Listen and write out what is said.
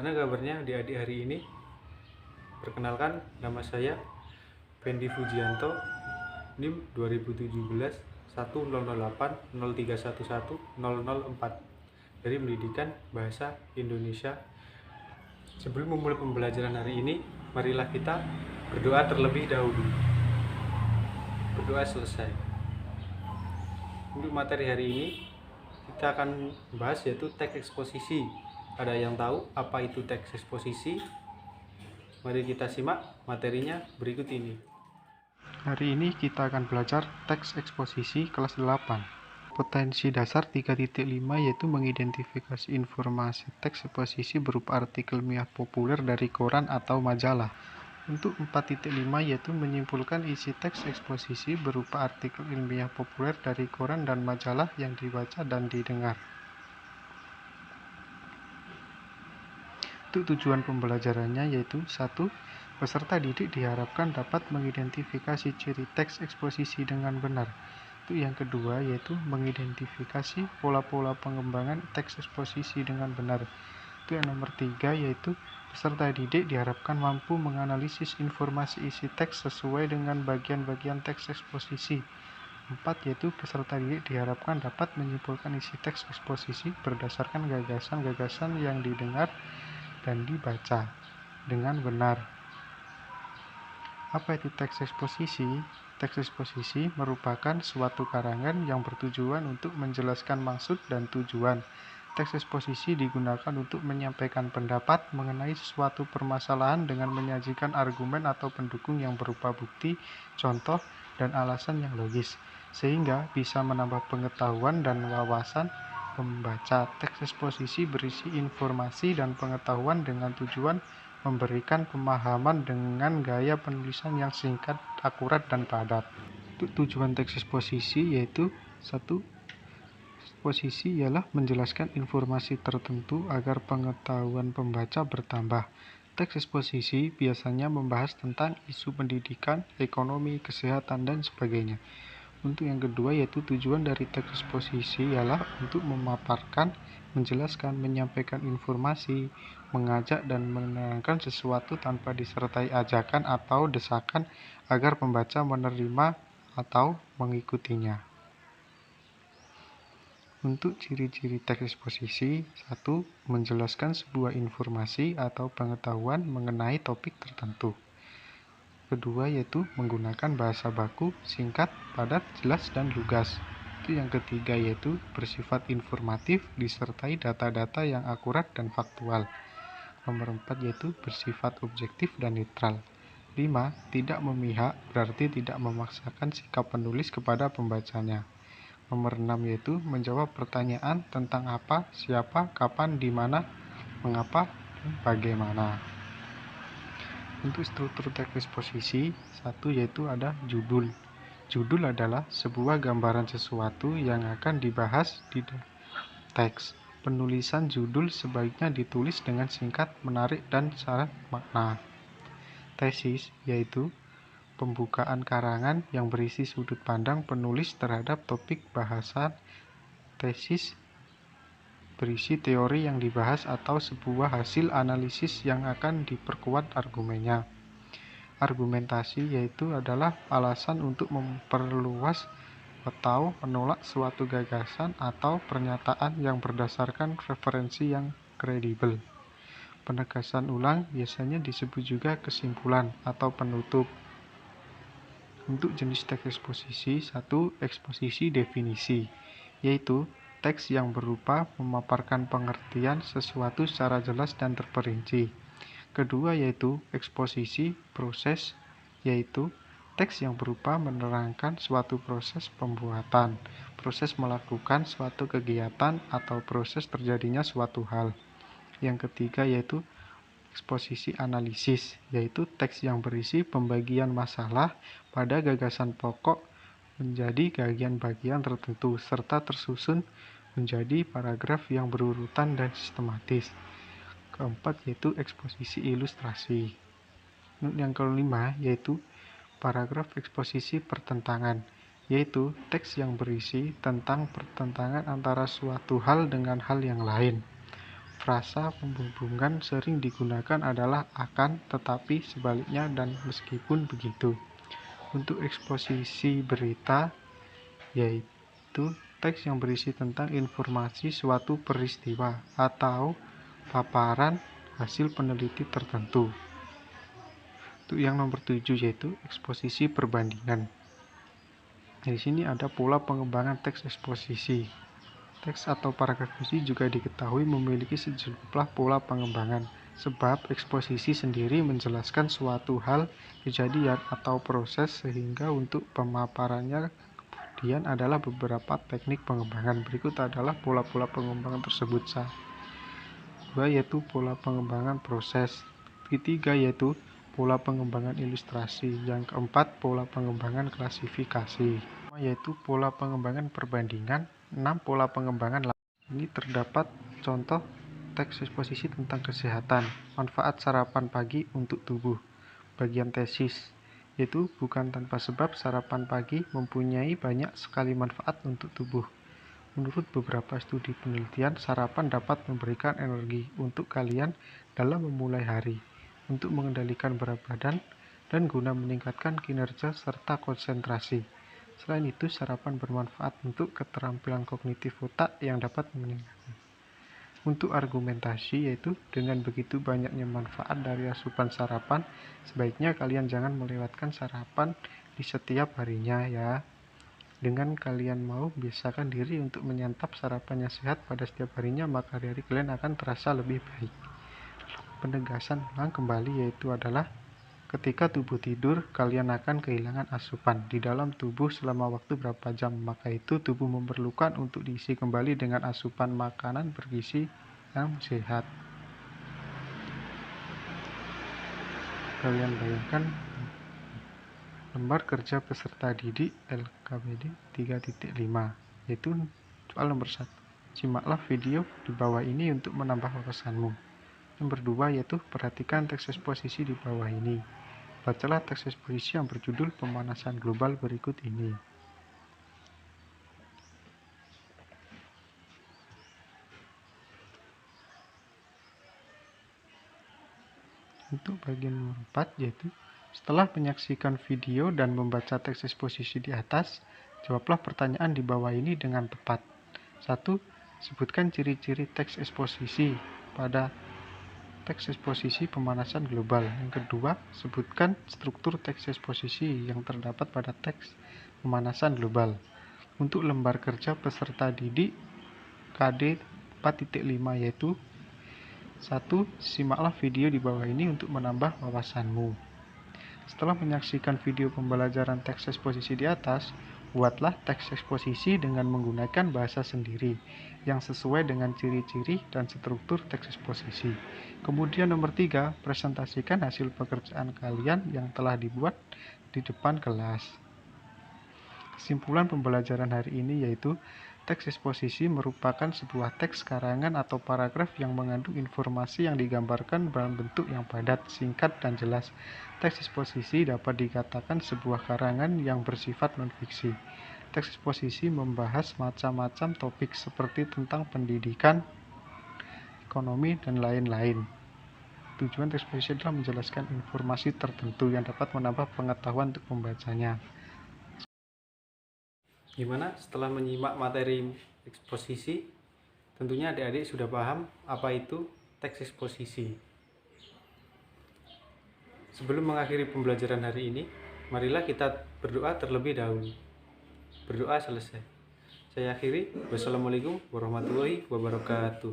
Gimana kabarnya adik-adik hari ini? Perkenalkan, nama saya Fendi Fujianto, NIM 2017 1008 0311 004 dari Pendidikan Bahasa Indonesia. Sebelum memulai pembelajaran hari ini, marilah kita berdoa terlebih dahulu. Berdoa selesai. Untuk materi hari ini, kita akan membahas yaitu teks eksposisi. Ada yang tahu apa itu teks eksposisi? Mari kita simak materinya berikut ini. Hari ini kita akan belajar teks eksposisi kelas 8. Potensi dasar 3.5 yaitu mengidentifikasi informasi teks eksposisi berupa artikel ilmiah populer dari koran atau majalah. Untuk 4.5 yaitu menyimpulkan isi teks eksposisi berupa artikel ilmiah populer dari koran dan majalah yang dibaca dan didengar. Untuk tujuan pembelajarannya yaitu 1. Peserta didik diharapkan dapat mengidentifikasi ciri teks eksposisi dengan benar. Untuk yang kedua yaitu mengidentifikasi pola-pola pengembangan teks eksposisi dengan benar. Untuk yang nomor 3 yaitu peserta didik diharapkan mampu menganalisis informasi isi teks sesuai dengan bagian-bagian teks eksposisi. 4 yaitu peserta didik diharapkan dapat menyimpulkan isi teks eksposisi berdasarkan gagasan-gagasan yang didengar dan dibaca dengan benar. Apa itu teks eksposisi? Teks eksposisi merupakan suatu karangan yang bertujuan untuk menjelaskan maksud dan tujuan. Teks eksposisi digunakan untuk menyampaikan pendapat mengenai suatu permasalahan dengan menyajikan argumen atau pendukung yang berupa bukti, contoh, dan alasan yang logis, sehingga bisa menambah pengetahuan dan wawasan pembaca. Teks eksposisi berisi informasi dan pengetahuan dengan tujuan memberikan pemahaman dengan gaya penulisan yang singkat, akurat, dan padat. Untuk tujuan teks eksposisi yaitu 1. Eksposisi ialah menjelaskan informasi tertentu agar pengetahuan pembaca bertambah. Teks eksposisi biasanya membahas tentang isu pendidikan, ekonomi, kesehatan, dan sebagainya. Untuk yang kedua yaitu tujuan dari teks eksposisi ialah untuk memaparkan, menjelaskan, menyampaikan informasi, mengajak dan menerangkan sesuatu tanpa disertai ajakan atau desakan agar pembaca menerima atau mengikutinya. Untuk ciri-ciri teks eksposisi, 1. Menjelaskan sebuah informasi atau pengetahuan mengenai topik tertentu. Kedua yaitu menggunakan bahasa baku, singkat, padat, jelas, dan lugas. Itu yang ketiga yaitu bersifat informatif disertai data-data yang akurat dan faktual. Nomor 4 yaitu bersifat objektif dan netral. 5. Tidak memihak berarti tidak memaksakan sikap penulis kepada pembacanya. Nomor 6 yaitu menjawab pertanyaan tentang apa, siapa, kapan, di mana, mengapa, dan bagaimana. Untuk struktur teks eksposisi, 1 yaitu ada judul. Judul adalah sebuah gambaran sesuatu yang akan dibahas di teks. Penulisan judul sebaiknya ditulis dengan singkat, menarik, dan syarat makna. Tesis yaitu pembukaan karangan yang berisi sudut pandang penulis terhadap topik bahasan. Tesis berisi teori yang dibahas atau sebuah hasil analisis yang akan diperkuat argumennya. Argumentasi yaitu adalah alasan untuk memperluas atau menolak suatu gagasan atau pernyataan yang berdasarkan referensi yang kredibel. Penegasan ulang biasanya disebut juga kesimpulan atau penutup. Untuk jenis teks eksposisi, 1. Eksposisi definisi, yaitu teks yang berupa memaparkan pengertian sesuatu secara jelas dan terperinci. Kedua yaitu eksposisi proses, yaitu teks yang berupa menerangkan suatu proses pembuatan, proses melakukan suatu kegiatan, atau proses terjadinya suatu hal. Yang ketiga yaitu eksposisi analisis, yaitu teks yang berisi pembagian masalah pada gagasan pokok menjadi bagian-bagian tertentu serta tersusun menjadi paragraf yang berurutan dan sistematis. Keempat yaitu eksposisi ilustrasi. Yang kelima yaitu paragraf eksposisi pertentangan, yaitu teks yang berisi tentang pertentangan antara suatu hal dengan hal yang lain. Frasa penghubungan sering digunakan adalah akan, tetapi, sebaliknya, dan meskipun begitu. Untuk eksposisi berita, yaitu teks yang berisi tentang informasi suatu peristiwa atau paparan hasil peneliti tertentu. Untuk yang nomor 7 yaitu eksposisi perbandingan. Di sini ada pola pengembangan teks eksposisi. Teks atau paragraf puisi juga diketahui memiliki sejumlah pola pengembangan, sebab eksposisi sendiri menjelaskan suatu hal, kejadian, atau proses, sehingga untuk pemaparannya kemudian adalah beberapa teknik pengembangan. Berikut adalah pola-pola pengembangan tersebut. Dua yaitu pola pengembangan proses. Ketiga yaitu pola pengembangan ilustrasi. Yang keempat pola pengembangan klasifikasi. Yaitu pola pengembangan perbandingan. 6 pola pengembangan. Ini terdapat contoh teks eksposisi tentang kesehatan. Manfaat sarapan pagi untuk tubuh. Bagian tesis, yaitu bukan tanpa sebab sarapan pagi mempunyai banyak sekali manfaat untuk tubuh. Menurut beberapa studi penelitian, sarapan dapat memberikan energi untuk kalian dalam memulai hari, untuk mengendalikan berat badan, dan guna meningkatkan kinerja serta konsentrasi. Selain itu, sarapan bermanfaat untuk keterampilan kognitif otak yang dapat meningkatkan. Untuk argumentasi, yaitu dengan begitu banyaknya manfaat dari asupan sarapan, sebaiknya kalian jangan melewatkan sarapan di setiap harinya ya. Dengan kalian mau biasakan diri untuk menyantap sarapan yang sehat pada setiap harinya, maka hari kalian akan terasa lebih baik. Penegasan ulang kembali yaitu adalah ketika tubuh tidur, kalian akan kehilangan asupan di dalam tubuh selama waktu berapa jam, maka itu tubuh memerlukan untuk diisi kembali dengan asupan makanan bergizi yang sehat. Kalian bayangkan lembar kerja peserta didik LKPD 3.5, yaitu soal nomor 1. Simaklah video di bawah ini untuk menambah wawasanmu. Nomor 2 yaitu perhatikan teks eksposisi di bawah ini. Bacalah teks eksposisi yang berjudul pemanasan global berikut ini. Untuk bagian nomor 4 yaitu setelah menyaksikan video dan membaca teks eksposisi di atas, jawablah pertanyaan di bawah ini dengan tepat. 1. Sebutkan ciri-ciri teks eksposisi pada teks eksposisi pemanasan global. Yang kedua, sebutkan struktur teks eksposisi yang terdapat pada teks pemanasan global. Untuk lembar kerja peserta didik KD 4.5 yaitu 1. Simaklah video di bawah ini untuk menambah wawasanmu. Setelah menyaksikan video pembelajaran teks eksposisi di atas, buatlah teks eksposisi dengan menggunakan bahasa sendiri yang sesuai dengan ciri-ciri dan struktur teks eksposisi. Kemudian nomor 3, presentasikan hasil pekerjaan kalian yang telah dibuat di depan kelas. Kesimpulan pembelajaran hari ini yaitu teks eksposisi merupakan sebuah teks karangan atau paragraf yang mengandung informasi yang digambarkan dalam bentuk yang padat, singkat, dan jelas. Teks eksposisi dapat dikatakan sebuah karangan yang bersifat non-fiksi. Teks eksposisi membahas macam-macam topik seperti tentang pendidikan, ekonomi, dan lain-lain. Tujuan teks eksposisi adalah menjelaskan informasi tertentu yang dapat menambah pengetahuan untuk pembacanya. Gimana setelah menyimak materi eksposisi? Tentunya adik-adik sudah paham apa itu teks eksposisi. Sebelum mengakhiri pembelajaran hari ini, marilah kita berdoa terlebih dahulu. Berdoa selesai. Saya akhiri. Wassalamualaikum warahmatullahi wabarakatuh.